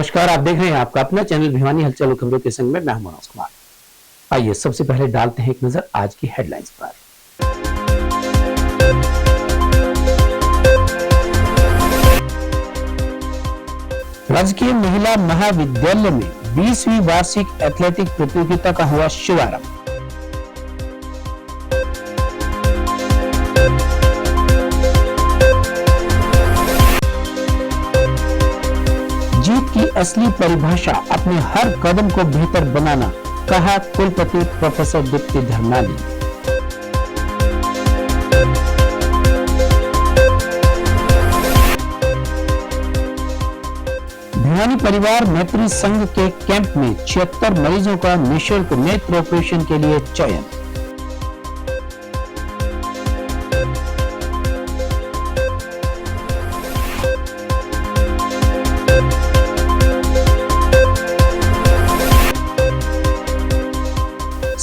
नमस्कार, आप देख रहे हैं आपका अपना चैनल भिवानी हलचल खबरों के संग में मैं हूं मनोज कुमार। आइए सबसे पहले डालते हैं एक नजर आज की हेडलाइंस पर। राजकीय महिला महाविद्यालय में 20वीं वार्षिक एथलेटिक प्रतियोगिता का हुआ शुभारंभ। जीत की असली परिभाषा अपने हर कदम को बेहतर बनाना, कहा कुलपति प्रोफेसर दीप्ति धर्मानी। भिवानी परिवार मैत्री संघ के कैंप में 76 मरीजों का निःशुल्क नेत्र ऑपरेशन के लिए चयन।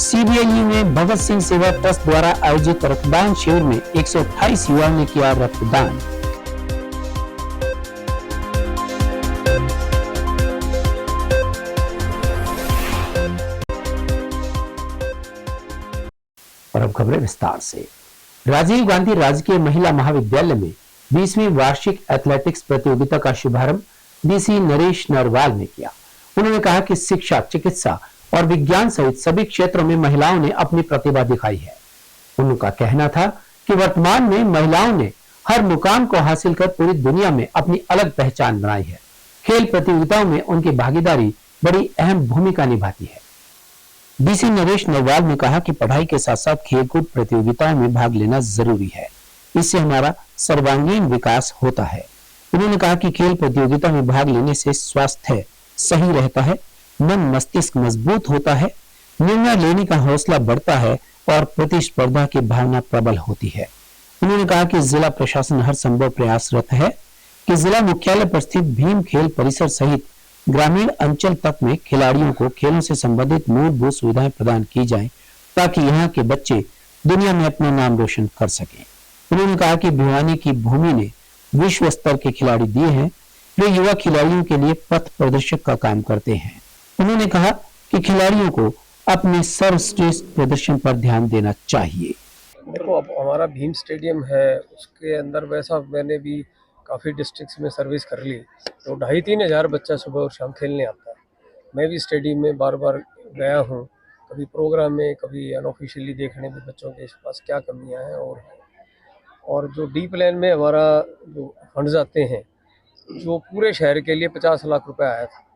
सीबीआई में भगत सिंह सेवा ट्रस्ट द्वारा आयोजित रक्तदान शिविर में 128 युवाओं ने किया रक्तदान। और अब खबरें विस्तार से। राजीव गांधी राजकीय महिला महाविद्यालय में 20वीं वार्षिक एथलेटिक्स प्रतियोगिता का शुभारंभ डीसी नरेश नरवाल ने किया। उन्होंने कहा कि शिक्षा, चिकित्सा और विज्ञान सहित सभी क्षेत्रों में महिलाओं ने अपनी प्रतिभा दिखाई है। उनका कहना था कि वर्तमान में महिलाओं ने हर मुकाम को हासिल कर पूरी दुनिया में अपनी अलग पहचान बनाई है। खेल प्रतियोगिताओं में उनकी भागीदारी बड़ी अहम भूमिका निभाती है। डीसी नरेश नरवाल ने कहा कि पढ़ाई के साथ साथ खेलकूद प्रतियोगिताओं में भाग लेना जरूरी है, इससे हमारा सर्वांगीण विकास होता है। उन्होंने कहा कि खेल प्रतियोगिता में भाग लेने से स्वास्थ्य सही रहता है, मन मस्तिष्क मजबूत होता है, निर्णय लेने का हौसला बढ़ता है और प्रतिस्पर्धा की भावना प्रबल होती है। उन्होंने कहा कि जिला प्रशासन हर संभव प्रयासरत है कि जिला मुख्यालय पर स्थित भीम खेल परिसर सहित ग्रामीण अंचल तक में खिलाड़ियों को खेलों से संबंधित मूलभूत सुविधाएं प्रदान की जाएं, ताकि यहाँ के बच्चे दुनिया में अपना नाम रोशन कर सकें। उन्होंने कहा कि भिवानी की भूमि ने विश्व स्तर के खिलाड़ी दिए हैं, वे युवा खिलाड़ियों के लिए पथ प्रदर्शक का काम करते हैं। उन्होंने कहा कि खिलाड़ियों को अपने सर्वश्रेष्ठ प्रदर्शन पर ध्यान देना चाहिए। देखो, अब हमारा भीम स्टेडियम है, उसके अंदर वैसा मैंने भी काफ़ी डिस्ट्रिक्ट्स में सर्विस कर ली, तो 2,500-3 हज़ार बच्चा सुबह और शाम खेलने आता है। मैं भी स्टेडियम में बार बार गया हूँ, कभी प्रोग्राम में, कभी अनऑफिशियली देखने में बच्चों के पास क्या कमियाँ हैं। और जो डी प्लान में हमारा जो फंड्स आते हैं, जो पूरे शहर के लिए 50 लाख रुपए आया था,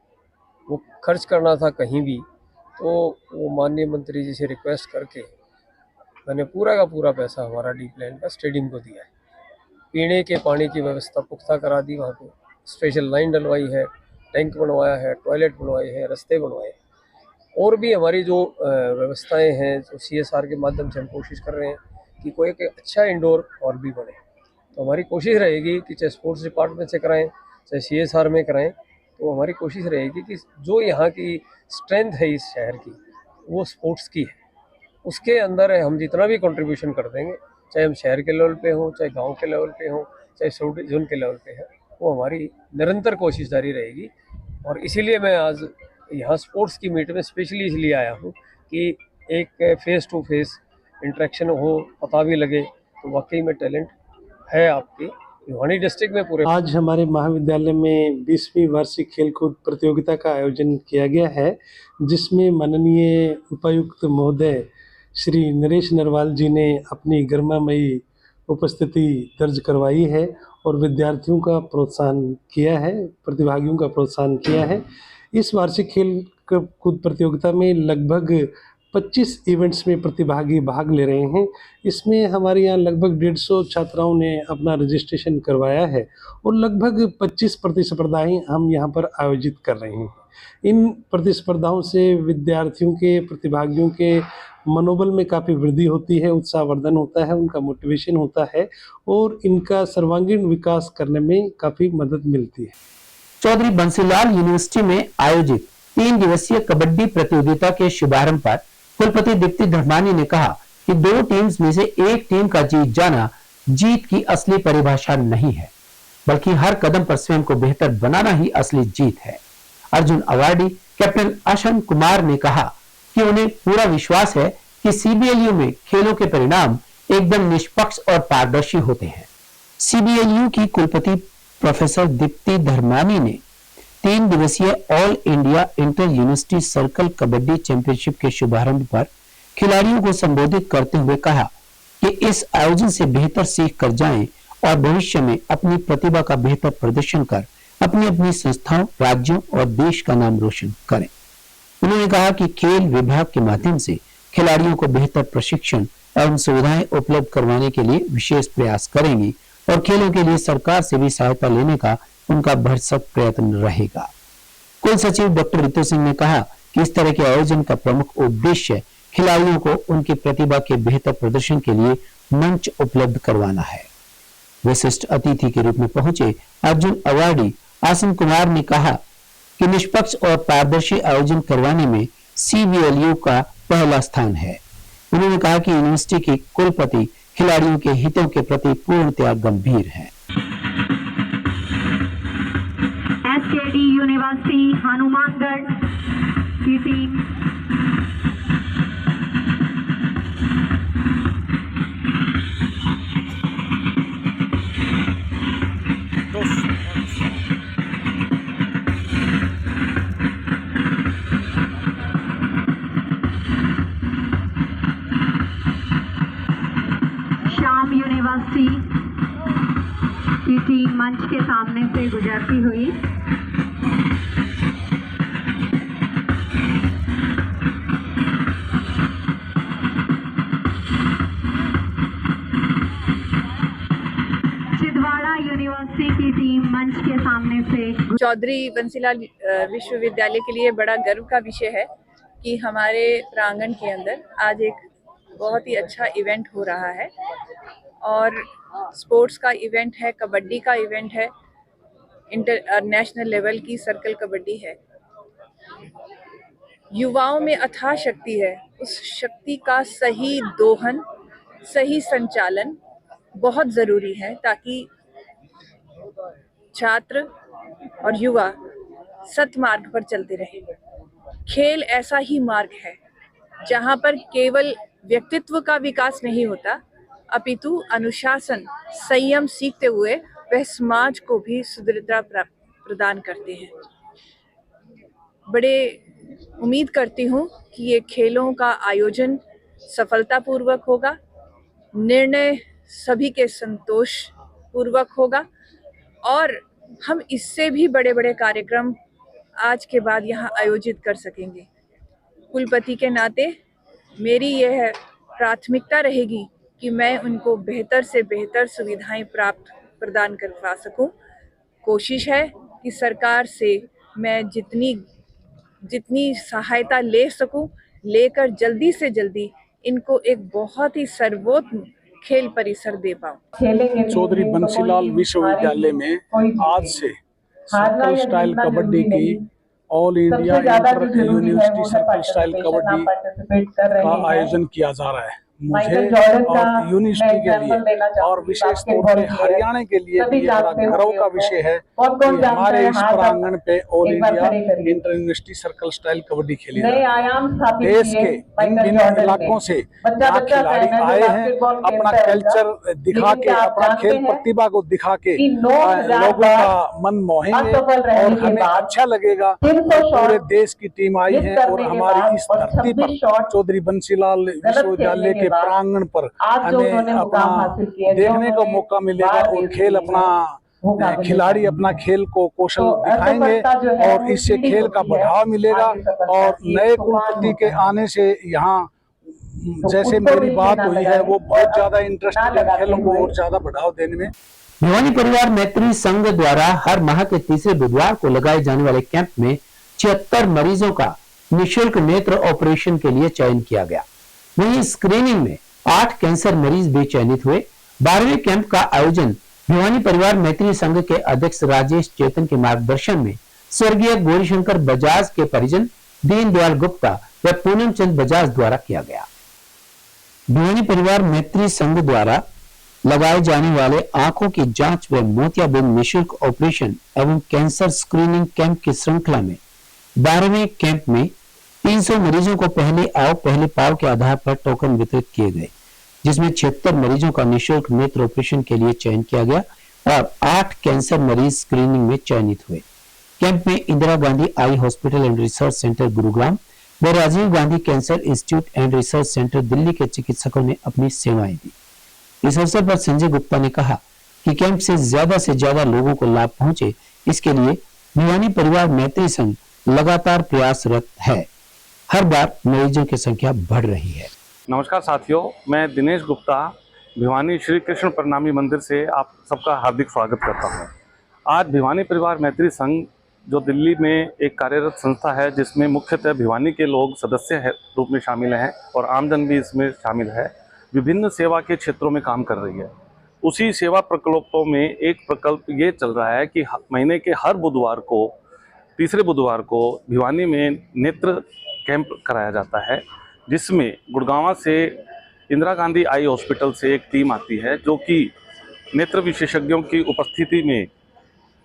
वो खर्च करना था कहीं भी, तो वो माननीय मंत्री जी से रिक्वेस्ट करके मैंने पूरा का पूरा पैसा हमारा डी प्लान का स्टेडियम को दिया है। पीने के पानी की व्यवस्था पुख्ता करा दी, वहाँ पे स्पेशल लाइन डलवाई है, टैंक बनवाया है, टॉयलेट बनवाए हैं, रास्ते बनवाए हैं। और भी हमारी जो व्यवस्थाएं हैं, जो CSR के माध्यम से हम कोशिश कर रहे हैं कि कोई एक अच्छा इंडोर हॉल भी बने। तो हमारी कोशिश रहेगी कि चाहे स्पोर्ट्स डिपार्टमेंट से कराएं, चाहे CSR में कराएं, तो हमारी कोशिश रहेगी कि जो यहाँ की स्ट्रेंथ है इस शहर की, वो स्पोर्ट्स की है। उसके अंदर हम जितना भी कंट्रीब्यूशन कर देंगे, चाहे हम शहर के लेवल पे हों, चाहे गांव के लेवल पे हों, चाहे सब जोन के लेवल पे है, वो हमारी निरंतर कोशिश जारी रहेगी। और इसीलिए मैं आज यहाँ स्पोर्ट्स की मीट में स्पेशली इसलिए आया हूँ कि एक फेस टू फेस इंटरेक्शन हो, पता भी लगे तो वाकई में टैलेंट है आपकी भिवानी डिस्ट्रिक्ट में पूरे। आज हमारे महाविद्यालय में 20वीं वार्षिक खेलकूद प्रतियोगिता का आयोजन किया गया है, जिसमें माननीय उपायुक्त महोदय श्री नरेश नरवाल जी ने अपनी गरिमामयी उपस्थिति दर्ज करवाई है और विद्यार्थियों का प्रोत्साहन किया है, प्रतिभागियों का प्रोत्साहन किया है। इस वार्षिक खेल कूद प्रतियोगिता में लगभग 25 इवेंट्स में प्रतिभागी भाग ले रहे हैं। इसमें हमारे यहाँ लगभग 150 छात्राओं ने अपना रजिस्ट्रेशन करवाया है और लगभग 25 प्रतिस्पर्धाएं हम यहाँ पर आयोजित कर रहे हैं। इन प्रतिस्पर्धाओं से विद्यार्थियों के, प्रतिभागियों के मनोबल में काफ़ी वृद्धि होती है, उत्साहवर्धन होता है, उनका मोटिवेशन होता है और इनका सर्वांगीण विकास करने में काफ़ी मदद मिलती है। चौधरी बंसीलाल यूनिवर्सिटी में आयोजित 3 दिवसीय कबड्डी प्रतियोगिता के शुभारंभ पर कुलपति दीप्ति धर्मानी ने कहा कि 2 टीम्स में से एक टीम का जीत जाना जीत की असली परिभाषा नहीं है, बल्कि हर कदम पर स्वयं को बेहतर बनाना ही असली जीत है। अर्जुन अवार्डी कैप्टन आसन कुमार ने कहा कि उन्हें पूरा विश्वास है कि सीबीएलयू में खेलों के परिणाम एकदम निष्पक्ष और पारदर्शी होते हैं। सीबीएलयू की कुलपति प्रोफेसर दीप्ति धर्मानी ने 3 दिवसीय all India inter university circle kabaddi championship के शुभारंभ पर खिलाड़ियों को संबोधित करते हुए कहा कि इस आयोजन से बेहतर सीख कर जाएं और भविष्य में अपनी प्रतिभा का बेहतर प्रदर्शन कर अपनी अपनी संस्थाओं, राज्यों और देश का नाम रोशन करें। उन्होंने कहा कि खेल विभाग के माध्यम से खिलाड़ियों को बेहतर प्रशिक्षण एवं सुविधाएं उपलब्ध करवाने के लिए विशेष प्रयास करेंगी और खेलों के लिए सरकार से भी सहायता लेने का उनका भरसक प्रयत्न रहेगा। कुल सचिव डॉक्टर रितु सिंह ने कहा कि इस तरह के आयोजन का प्रमुख उद्देश्य खिलाड़ियों को उनकी प्रतिभा के बेहतर प्रदर्शन के लिए मंच उपलब्ध करवाना है। विशिष्ट अतिथि के रूप में पहुंचे अर्जुन अवार्डी आसन कुमार ने कहा कि निष्पक्ष और पारदर्शी आयोजन करवाने में सीबीएलयू का पहला स्थान है। उन्होंने कहा कि यूनिवर्सिटी की कुलपति खिलाड़ियों के हितों के प्रति पूर्णतया गंभीर है। एसकेडी यूनिवर्सिटी हनुमानगढ़ की टीम शाम यूनिवर्सिटी की टीम मंच के सामने से गुजरती हुई छिंदवाड़ा यूनिवर्सिटी की टीम मंच के सामने से चौधरी बंसीलाल विश्वविद्यालय के लिए बड़ा गर्व का विषय है कि हमारे प्रांगण के अंदर आज एक बहुत ही अच्छा इवेंट हो रहा है और स्पोर्ट्स का इवेंट है, कबड्डी का इवेंट है, इंटरनेशनल लेवल की सर्कल कबड्डी है। युवाओं में अथाह शक्ति है, उस शक्ति का सही दोहन, सही संचालन बहुत ज़रूरी है ताकि छात्र और युवा सत्मार्ग पर चलते रहे। खेल ऐसा ही मार्ग है जहाँ पर केवल व्यक्तित्व का विकास नहीं होता अपितु अनुशासन, संयम सीखते हुए वह समाज को भी सुदृढ़ता प्रदान करते हैं। बड़े उम्मीद करती हूँ कि ये खेलों का आयोजन सफलतापूर्वक होगा, निर्णय सभी के संतोष पूर्वक होगा और हम इससे भी बड़े बड़े कार्यक्रम आज के बाद यहाँ आयोजित कर सकेंगे। कुलपति के नाते मेरी यह प्राथमिकता रहेगी कि मैं उनको बेहतर से बेहतर सुविधाएं प्रदान करवा सकूं। कोशिश है कि सरकार से मैं जितनी सहायता ले सकूं लेकर जल्दी से जल्दी इनको एक बहुत ही सर्वोत्तम खेल परिसर दे पाऊं। चौधरी बंसीलाल विश्वविद्यालय में आज से सर्कल स्टाइल कबड्डी की all India inter university circle style kabaddi का आयोजन किया जा रहा है। मुझे और यूनिवर्सिटी के लिए और विशेष तौर पर हरियाणा के लिए भी बड़ा गर्व का विषय है कि हमारे इस प्रांगण पे all India inter university circle style kabaddi खेली जा रही है। देश के भिन्न इलाकों से यहाँ खिलाड़ी आए हैं, अपना कल्चर दिखा के, अपना खेल प्रतिभा को दिखा के लोगों का मन मोहेंगे और हमें अच्छा लगेगा। पूरे देश की टीम आई है और हमारी इस धरती पर चौधरी बंसीलाल विश्वविद्यालय के प्रांगण पर हमें अपना देखने को मौका मिलेगा और खेल अपना खिलाड़ी अपना खेल को कौशल दिखाएंगे और इससे खेल का बढ़ावा मिलेगा। और नए कुलपति के आने से यहाँ जैसे मेरी बात हुई है वो बहुत ज्यादा इंटरेस्टेड है खेलों को और ज्यादा बढ़ावा देने में। भिवानी परिवार मैत्री संघ द्वारा हर माह के तीसरे बुधवार को लगाए जाने वाले कैंप में 76 मरीजों का निःशुल्क नेत्र ऑपरेशन के लिए चयन किया गया। वहीं स्क्रीनिंग में 8 कैंसर मरीज भी चयनित हुए। 12वें कैंप का आयोजन भिवानी परिवार मैत्री संघ के अध्यक्ष राजेश चेतन के मार्गदर्शन में स्वर्गीय गौरीशंकर बजाज के परिजन दीनदयाल गुप्ता व पूनम चंद बजाज द्वारा किया गया। भिवानी परिवार मैत्री संघ द्वारा लगाए जाने वाले आंखों की जांच व मोतियाबिंद निःशुल्क ऑपरेशन एवं कैंसर स्क्रीनिंग कैंप की श्रृंखला में 12वें कैंप में 300 मरीजों को पहले आओ पहले पाव के आधार पर टोकन वितरित किए गए, जिसमें 76 मरीजों का निःशुल्क नेत्र ऑपरेशन के लिए चयन किया गया और 8 कैंसर मरीज स्क्रीनिंग में चयनित हुए। कैंप में Indira Gandhi eye hospital and research centre Gurugram व Rajiv Gandhi cancer institute and research centre Delhi के चिकित्सकों ने अपनी सेवाएं दी। इस अवसर पर संजय गुप्ता ने कहा कि कैंप से ज्यादा लोगों को लाभ पहुंचे, इसके लिए भिवानी परिवार मैत्री संघ लगातार प्रयासरत है। हर बार मरीजों की संख्या बढ़ रही है। नमस्कार साथियों, मैं दिनेश गुप्ता भिवानी श्री कृष्ण प्रणामी मंदिर से आप सबका हार्दिक स्वागत करता हूं। आज भिवानी परिवार मैत्री संघ जो दिल्ली में एक कार्यरत संस्था है, जिसमें मुख्यतः भिवानी के लोग सदस्य है रूप में शामिल हैं और आमजन भी इसमें शामिल है, विभिन्न सेवा के क्षेत्रों में काम कर रही है। उसी सेवा प्रकल्पों में एक प्रकल्प ये चल रहा है कि महीने के हर बुधवार को, तीसरे बुधवार को भिवानी में नेत्र कैंप कराया जाता है, जिसमें गुड़गांव से इंदिरा गांधी आई हॉस्पिटल से एक टीम आती है जो कि नेत्र विशेषज्ञों की उपस्थिति में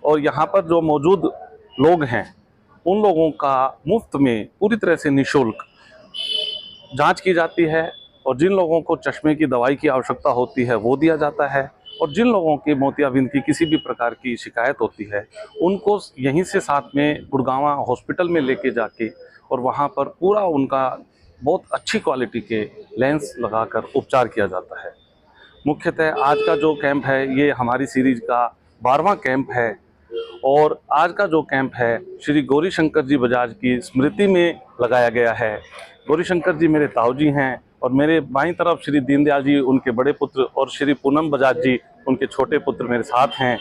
और यहाँ पर जो मौजूद लोग हैं उन लोगों का मुफ्त में पूरी तरह से निःशुल्क जांच की जाती है और जिन लोगों को चश्मे की दवाई की आवश्यकता होती है वो दिया जाता है और जिन लोगों के मोतियाबिंद की किसी भी प्रकार की शिकायत होती है उनको यहीं से साथ में गुड़गांव हॉस्पिटल में लेके जाके और वहाँ पर पूरा उनका बहुत अच्छी क्वालिटी के लेंस लगाकर उपचार किया जाता है। मुख्यतः आज का जो कैंप है ये हमारी सीरीज का 12वां कैंप है और आज का जो कैंप है श्री गौरी शंकर जी बजाज की स्मृति में लगाया गया है। गौरी शंकर जी मेरे ताऊ जी हैं और मेरे बाईं तरफ श्री दीनदयाल जी उनके बड़े पुत्र और श्री पूनम बजाज जी उनके छोटे पुत्र मेरे साथ हैं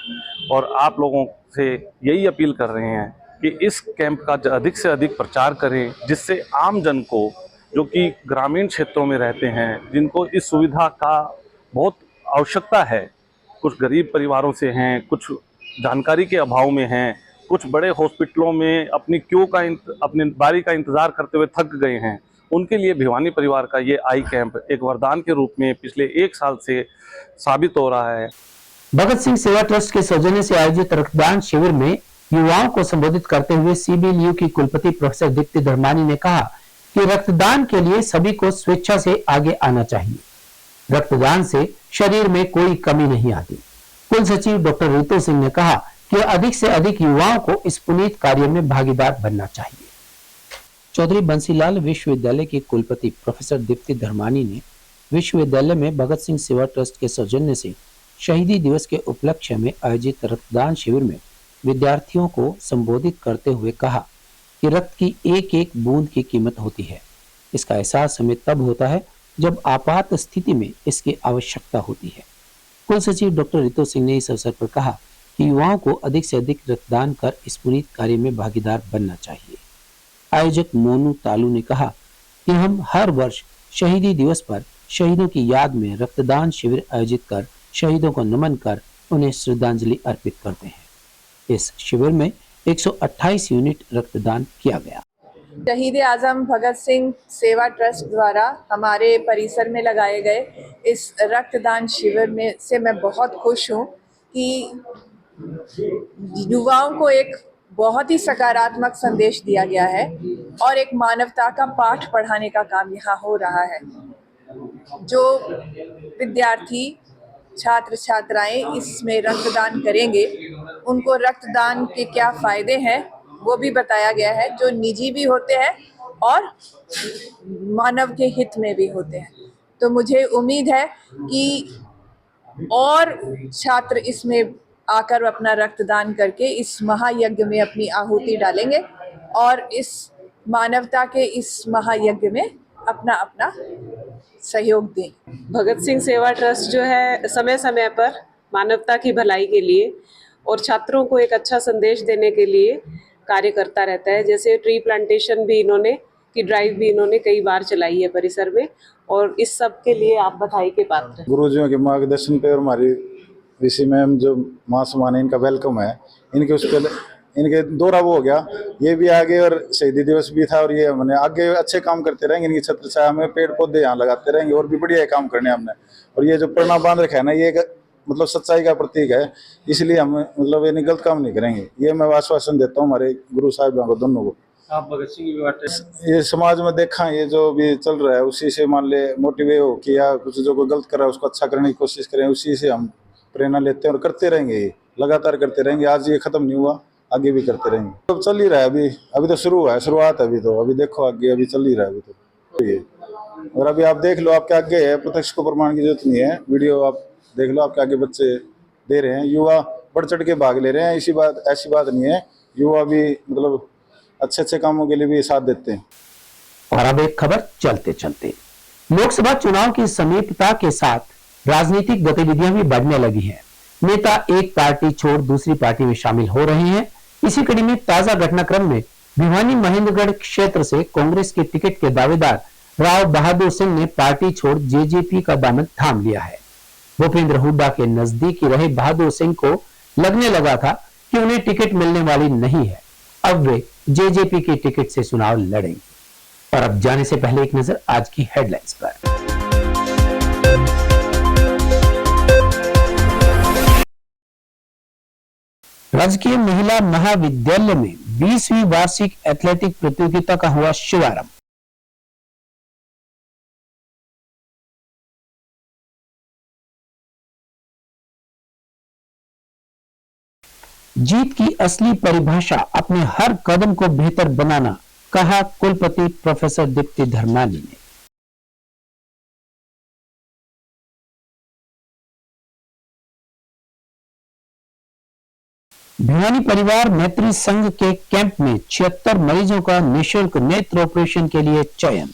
और आप लोगों से यही अपील कर रहे हैं कि इस कैंप का अधिक से अधिक प्रचार करें, जिससे आम जन को जो कि ग्रामीण क्षेत्रों में रहते हैं, जिनको इस सुविधा का बहुत आवश्यकता है, कुछ गरीब परिवारों से हैं, कुछ जानकारी के अभाव में हैं, कुछ बड़े हॉस्पिटलों में अपनी अपनी बारी का इंतज़ार करते हुए थक गए हैं, उनके लिए भिवानी परिवार का ये आई कैंप एक वरदान के रूप में पिछले 1 साल से साबित हो रहा है। भगत सिंह सेवा ट्रस्ट के सौजन्य से आयोजित रक्तदान शिविर में युवाओं को संबोधित करते हुए CBLU की कुलपति प्रोफेसर दीप्ति धर्मानी ने कहा कि रक्तदान के लिए सभी को स्वेच्छा से आगे आना चाहिए। रक्तदान से शरीर में कोई कमी नहीं आती। कुल सचिव डॉक्टर रितु सिंह ने कहा कि अधिक से अधिक युवाओं को इस पुनीत कार्य में भागीदार बनना चाहिए। चौधरी बंसीलाल विश्वविद्यालय के कुलपति प्रोफेसर दीप्ति धर्मानी ने विश्वविद्यालय में भगत सिंह सेवा ट्रस्ट के सौजन्य से शहीदी दिवस के उपलक्ष्य में आयोजित रक्तदान शिविर में विद्यार्थियों को संबोधित करते हुए कहा कि रक्त की एक एक बूंद की कीमत होती है। इसका एहसास हमें तब होता है जब आपात स्थिति में इसकी आवश्यकता होती है। कुल सचिव डॉक्टर रितु सिंह ने इस अवसर पर कहा कि युवाओं को अधिक से अधिक रक्तदान कर इस पुनीत कार्य में भागीदार बनना चाहिए। आयोजक मोनू तालू ने कहा कि हम हर वर्ष शहीदी दिवस पर शहीदों की याद में रक्तदान शिविर आयोजित कर शहीदों को नमन कर उन्हें श्रद्धांजलि अर्पित करते हैं। इस शिविर में 128 यूनिट रक्तदान किया गया। शहीद आजम भगत सिंह सेवा ट्रस्ट द्वारा हमारे परिसर में लगाए गए इस रक्तदान शिविर में से मैं बहुत खुश हूँ कि युवाओं को एक बहुत ही सकारात्मक संदेश दिया गया है और एक मानवता का पाठ पढ़ाने का काम यहाँ हो रहा है। जो विद्यार्थी छात्र छात्राएं इसमें रक्तदान करेंगे उनको रक्तदान के क्या फायदे हैं वो भी बताया गया है, जो निजी भी होते हैं और मानव के हित में भी होते हैं। तो मुझे उम्मीद है कि और छात्र इसमें आकर अपना रक्तदान करके इस महायज्ञ में अपनी आहुति डालेंगे और इस मानवता के इस महायज्ञ में अपना अपना सहयोग दें। भगत सिंह सेवा ट्रस्ट जो है समय समय पर मानवता की भलाई के लिए और छात्रों को एक अच्छा संदेश देने के लिए कार्य करता रहता है। जैसे ट्री प्लांटेशन भी की ड्राइव भी इन्होंने कई बार चलाई है परिसर में और इस सब के लिए आप बधाई के पात्र हैं। गुरुजियों के मार्गदर्शन पे और हमारी ऋषि मैम जो माँ समान इनका वेलकम है, इनके उस पर इनके दौरा वो हो गया, ये भी आगे और शहीदी दिवस भी था और ये हमने आगे अच्छे काम करते रहेंगे। इनकी छत्र छाया में पेड़ पौधे यहाँ लगाते रहेंगे और भी बढ़िया काम करने हमने। और ये जो प्रणा बांध रखा है ना, ये मतलब सच्चाई का प्रतीक है, इसलिए हम मतलब ये गलत काम नहीं करेंगे। ये मैं आश्वासन देता हूँ हमारे गुरु साहिबान को दोनों को। आप भगत सिंह भी बांटे। ये समाज में देखा, ये जो भी चल रहा है उसी से मान ले मोटिवेट हो किया, कुछ जो कोई गलत कर रहा है उसको अच्छा करने की कोशिश करें, उसी से हम प्रेरणा लेते हैं और करते रहेंगे, ये लगातार करते रहेंगे। आज ये खत्म नहीं हुआ, आगे भी करते रहेंगे। तो चल ही रहा है, अभी तो शुरू है, शुरुआत है अभी तो, अभी देखो आगे अभी चल ही रहा है अभी तो ये। और अभी आप देख लो, आपके आगे है, प्रत्यक्ष को प्रमाण की जरूरत नहीं है, वीडियो आप देख लो, आपके आगे बच्चे दे रहे हैं, युवा बढ़ चढ़ के भाग ले रहे हैं। ऐसी बात नहीं है, युवा भी मतलब अच्छे कामों के लिए भी साथ देते हैं। और अब एक खबर चलते चलते, लोकसभा चुनाव की समीपता के साथ राजनीतिक गतिविधियां भी बढ़ने लगी हैं। नेता एक पार्टी छोड़ दूसरी पार्टी में शामिल हो रहे हैं। इसी कड़ी में ताजा घटनाक्रम में भिवानी महेंद्रगढ़ क्षेत्र से कांग्रेस के टिकट के दावेदार राव बहादुर सिंह ने पार्टी छोड़ जेजेपी का दामन थाम लिया है। भूपेंद्र हुड्डा के नजदीक रहे बहादुर सिंह को लगने लगा था कि उन्हें टिकट मिलने वाली नहीं है, अब वे जेजेपी के टिकट से चुनाव लड़ेंगे। और अब जाने से पहले एक नजर आज की हेडलाइंस पर। राजकीय महिला महाविद्यालय में 20वीं वार्षिक एथलेटिक प्रतियोगिता का हुआ शुभारंभ। जीत की असली परिभाषा अपने हर कदम को बेहतर बनाना, कहा कुलपति प्रोफेसर दीप्ति धर्मानी ने। भिवानी परिवार मैत्री संघ के कैंप में 76 मरीजों का निःशुल्क नेत्र ऑपरेशन के लिए चयन।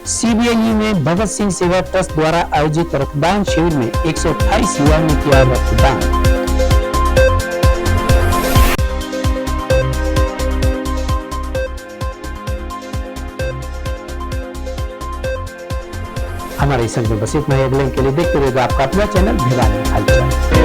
सीबीआई में भगत सिंह सेवा ट्रस्ट द्वारा आयोजित रक्तदान शिविर में 128 युवाओं ने किया रक्तदान। हमारे संग में बस इतना ही। अगले के लिए देखते रहिएगा आपका अपना चैनल भिवानी हलचल।